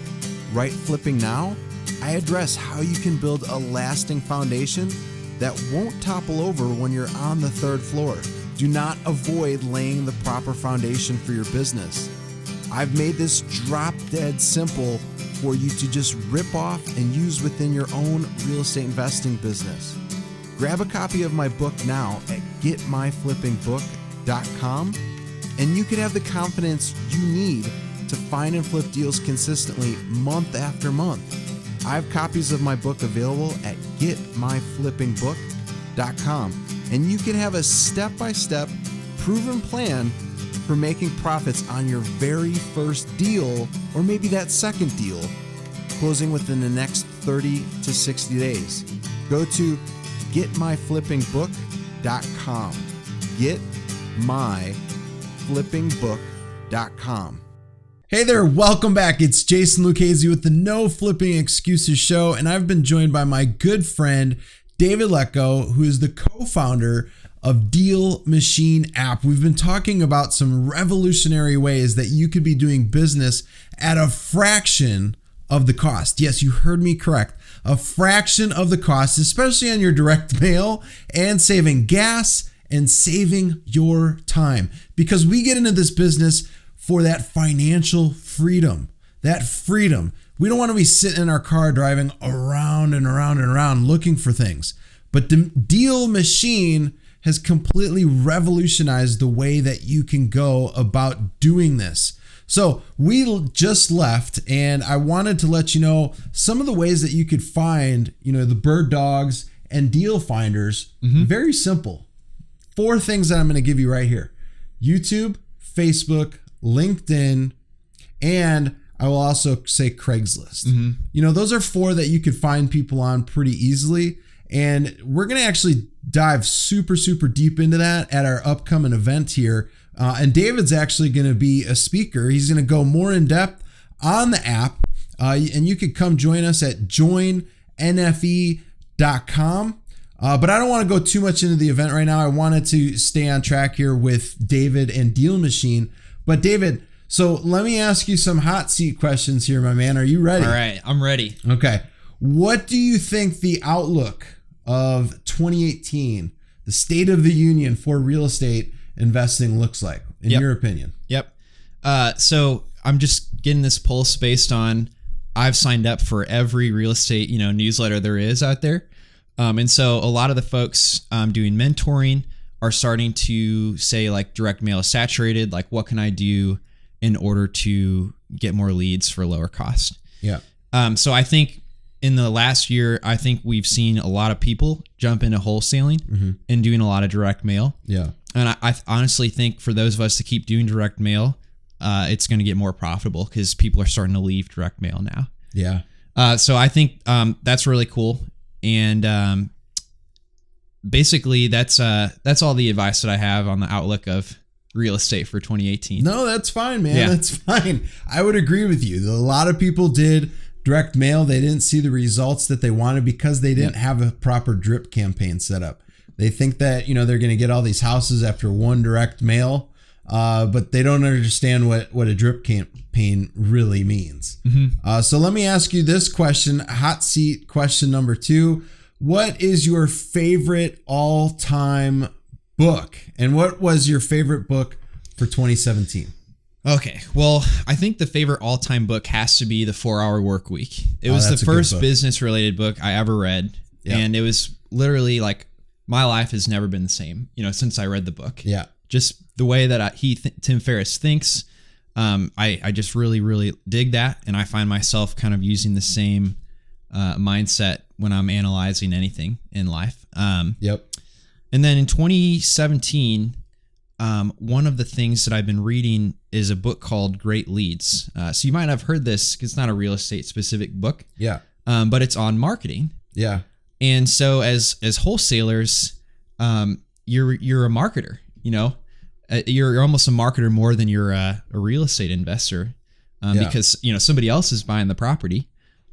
Right Flipping Now, I address how you can build a lasting foundation that won't topple over when you're on the 3rd floor. Do not avoid laying the proper foundation for your business. I've made this drop dead simple for you to just rip off and use within your own real estate investing business. Grab a copy of my book now at getmyflippingbook.com, and you can have the confidence you need to find and flip deals consistently month after month. I have copies of my book available at getmyflippingbook.com, and you can have a step-by-step proven plan for making profits on your very first deal, or maybe that second deal, closing within the next 30 to 60 days. Go to getmyflippingbook.com. Getmyflippingbook.com. Hey there, welcome back. It's Jason Lucchesi with the No Flipping Excuses Show, and I've been joined by my good friend David Lecko, who is the co-founder of Deal Machine app. We've been talking about some revolutionary ways that you could be doing business at a fraction of the cost. Yes, you heard me correct. A fraction of the cost, especially on your direct mail, and saving gas and saving your time. Because we get into this business for that financial freedom. That freedom. We don't want to be sitting in our car driving around and around and around looking for things. But the Deal Machine has completely revolutionized the way that you can go about doing this. So we just left, and I wanted to let you know some of the ways that you could find, the bird dogs and deal finders. Very simple. 4 things that I'm going to give you right here: YouTube, Facebook, LinkedIn, and I will also say Craigslist. Those are 4 that you could find people on pretty easily. And we're going to actually dive super, super deep into that at our upcoming event here. And David's actually going to be a speaker. He's going to go more in depth on the app. And you could come join us at joinnfe.com. But I don't want to go too much into the event right now. I wanted to stay on track here with David and Deal Machine. But David, so let me ask you some hot seat questions here, my man. Are you ready?
All right, I'm ready.
Okay. What do you think the outlook of 2018, the state of the union for real estate investing looks like, in your opinion?
Yep. So I'm just getting this pulse based on, I've signed up for every real estate, newsletter there is out there. And so a lot of the folks doing mentoring are starting to say, like, direct mail is saturated. Like, what can I do in order to get more leads for lower cost?
Yeah.
So I think in the last year, I think we've seen a lot of people jump into wholesaling and doing a lot of direct mail.
Yeah.
And I honestly think for those of us to keep doing direct mail, it's going to get more profitable because people are starting to leave direct mail now.
Yeah.
So I think that's really cool. And basically, that's all the advice that I have on the outlook of real estate for 2018.
No, that's fine, man.
Yeah.
That's fine. I would agree with you. A lot of people did direct mail. They didn't see the results that they wanted because they didn't have a proper drip campaign set up. They think that, they're going to get all these houses after one direct mail, but they don't understand what a drip campaign really means. So let me ask you this question, hot seat question number 2. What is your favorite all-time book? And what was your favorite book for 2017?
Okay, well, I think the favorite all-time book has to be The 4-Hour Workweek. It was the first business-related book I ever read, and it was literally like, my life has never been the same, since I read the book.
Yeah,
just the way that Tim Ferriss thinks, I just really, really dig that, and I find myself kind of using the same mindset when I'm analyzing anything in life.
Yep.
And then in 2017, one of the things that I've been reading is a book called Great Leads. So you might have heard this because it's not a real estate specific book.
Yeah.
But it's on marketing.
Yeah.
And so as wholesalers, you're a marketer, you're almost a marketer more than you're a real estate investor, because, somebody else is buying the property,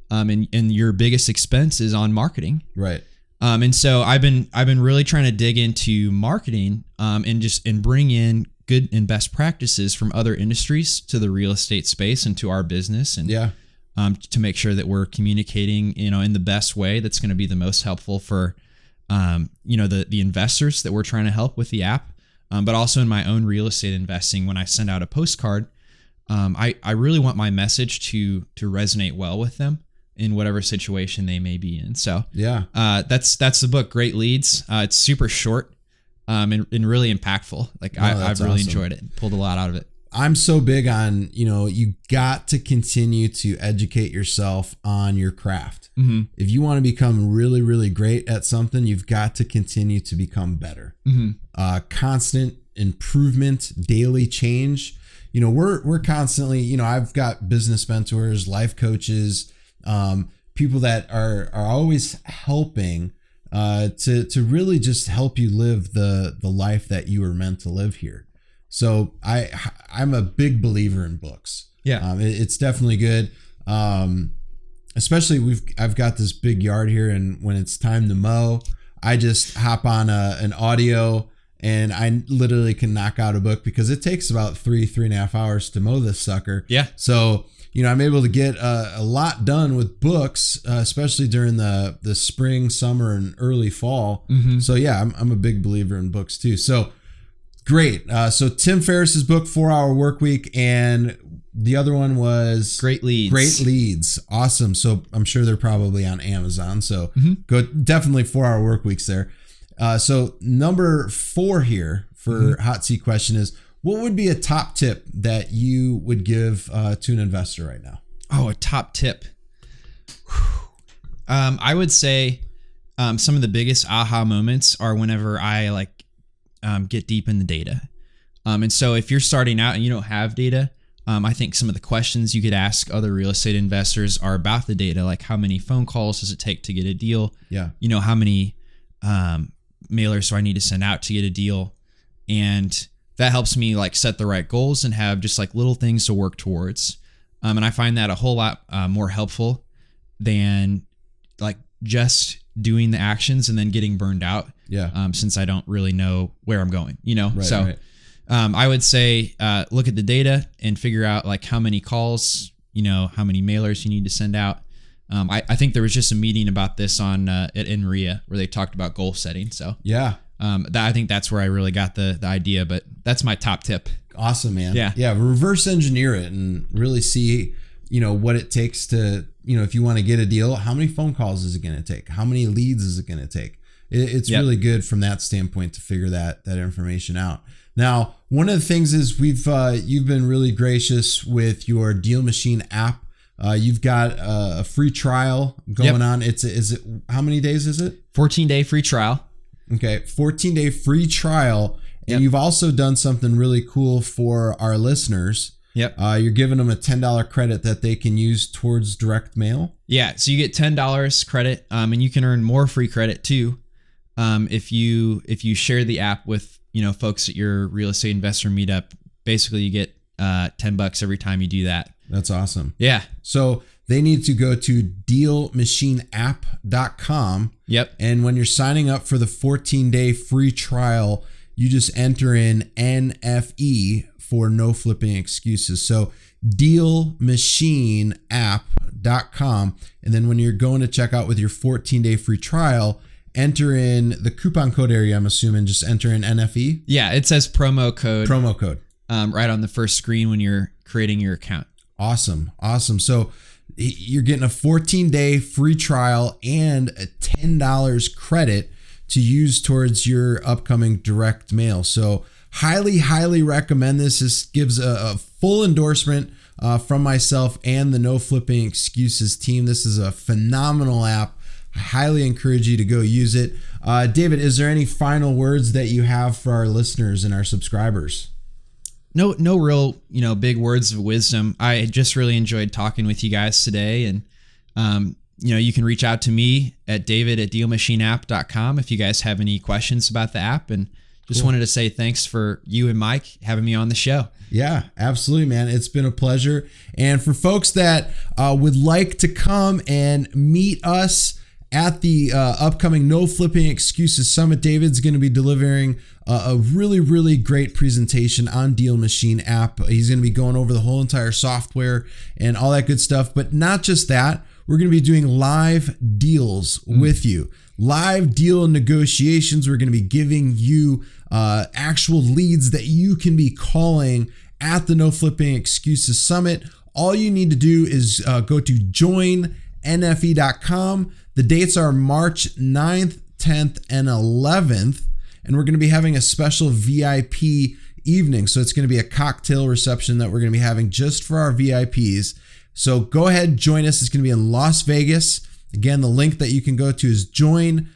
and your biggest expense is on marketing.
Right.
And so I've been really trying to dig into marketing, and bring in good and best practices from other industries to the real estate space and to our business, and to make sure that we're communicating, in the best way that's going to be the most helpful for, the investors that we're trying to help with the app, but also in my own real estate investing. When I send out a postcard, I really want my message to resonate well with them in whatever situation they may be in. So
yeah,
that's the book, Great Leads. It's super short and really impactful. Like I've really enjoyed it. Pulled a lot out of it.
I'm so big on, you got to continue to educate yourself on your craft.
Mm-hmm.
If you want to become really, really great at something, you've got to continue to become better.
Mm-hmm.
Constant improvement, daily change. We're constantly, I've got business mentors, life coaches, people that are always helping to really just help you live the life that you were meant to live here. So I'm a big believer in books.
Yeah.
It's definitely good. Especially I've got this big yard here, and when it's time to mow, I just hop on an audio and I literally can knock out a book because it takes about 3.5 hours to mow this sucker.
Yeah.
So, I'm able to get a lot done with books, especially during the spring, summer, and early fall.
Mm-hmm.
So yeah, I'm a big believer in books too. So great. So Tim Ferriss's book, 4 Hour Workweek, and the other one was
Great Leads.
Great Leads. Awesome. So I'm sure they're probably on Amazon. So go definitely 4 Hour Workweeks there. So number 4 here for hot seat question is, what would be a top tip that you would give to an investor right now?
Oh, a top tip. I would say some of the biggest aha moments are whenever I get deep in the data. And so if you're starting out and you don't have data, I think some of the questions you could ask other real estate investors are about the data, like how many phone calls does it take to get a deal?
Yeah.
How many mailers do I need to send out to get a deal? And that helps me set the right goals and have just little things to work towards. And I find that a whole lot more helpful than just doing the actions and then getting burned out.
Yeah.
Since I don't really know where I'm going,
Right.
I would say, look at the data and figure out how many calls, how many mailers you need to send out. I think there was just a meeting about this on at NREA where they talked about goal setting. So
yeah.
I think that's where I really got the idea, but that's my top tip.
Awesome, man.
Yeah.
Yeah. Reverse engineer it and really see, what it takes to, if you want to get a deal, how many phone calls is it going to take? How many leads is it going to take? It's really good from that standpoint to figure that information out. Now, one of the things is you've been really gracious with your Deal Machine app. You've got a free trial going on. Is it how many days is it?
14-day free trial.
Okay, 14-day free trial. And you've also done something really cool for our listeners.
Yep.
You're giving them a $10 credit that they can use towards direct mail.
Yeah, so you get $10 credit, and you can earn more free credit too, if you share the app with folks at your real estate investor meetup. Basically, you get $10 every time you do that.
That's awesome.
Yeah.
So they need to go to dealmachineapp.com.
Yep.
And when you're signing up for the 14-day free trial, you just enter in NFE for no flipping excuses. So dealmachineapp.com. And then when you're going to check out with your 14-day free trial, enter in the coupon code area, I'm assuming, just enter in NFE.
Yeah, it says promo code right on the first screen when you're creating your account.
Awesome. So you're getting a 14-day free trial and a $10 credit to use towards your upcoming direct mail. So highly recommend this. This gives a full endorsement from myself and the No Flipping Excuses team. This is a phenomenal app. I highly encourage you to go use it. David, is there any final words that you have for our listeners and our subscribers?
No real, big words of wisdom. I just really enjoyed talking with you guys today. And, you can reach out to me at david@dealmachineapp.com if you guys have any questions about the app. And just wanted to say thanks for you and Mike having me on the show.
Yeah, absolutely, man. It's been a pleasure. And for folks that would like to come and meet us at the upcoming No Flipping Excuses Summit, David's going to be delivering a really great presentation on Deal Machine app. He's going to be going over the whole entire software and all that good stuff. But not just that, we're going to be doing live deals with you. Live deal negotiations. We're going to be giving you actual leads that you can be calling at the No Flipping Excuses Summit. All you need to do is go to joinnfe.com. The dates are March 9th, 10th, and 11th. And we're going to be having a special VIP evening. So it's going to be a cocktail reception that we're going to be having just for our VIPs. So go ahead, join us. It's going to be in Las Vegas. Again, the link that you can go to is joinnfe.com.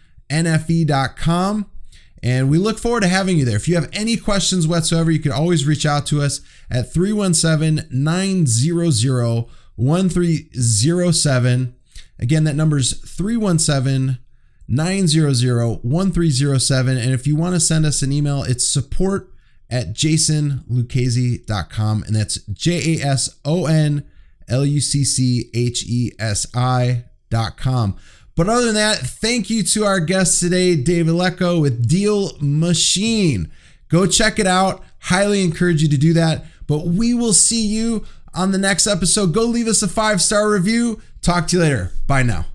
And we look forward to having you there. If you have any questions whatsoever, you can always reach out to us at 317-900-1307. Again, that number is 317-900-1307. And if you want to send us an email, it's support@jasonluchesi.com. And that's JASONLUCCHESI.com. But other than that, thank you to our guest today, David Lecko with Deal Machine. Go check it out. Highly encourage you to do that. But we will see you on the next episode. Go leave us a 5-star review. Talk to you later. Bye now.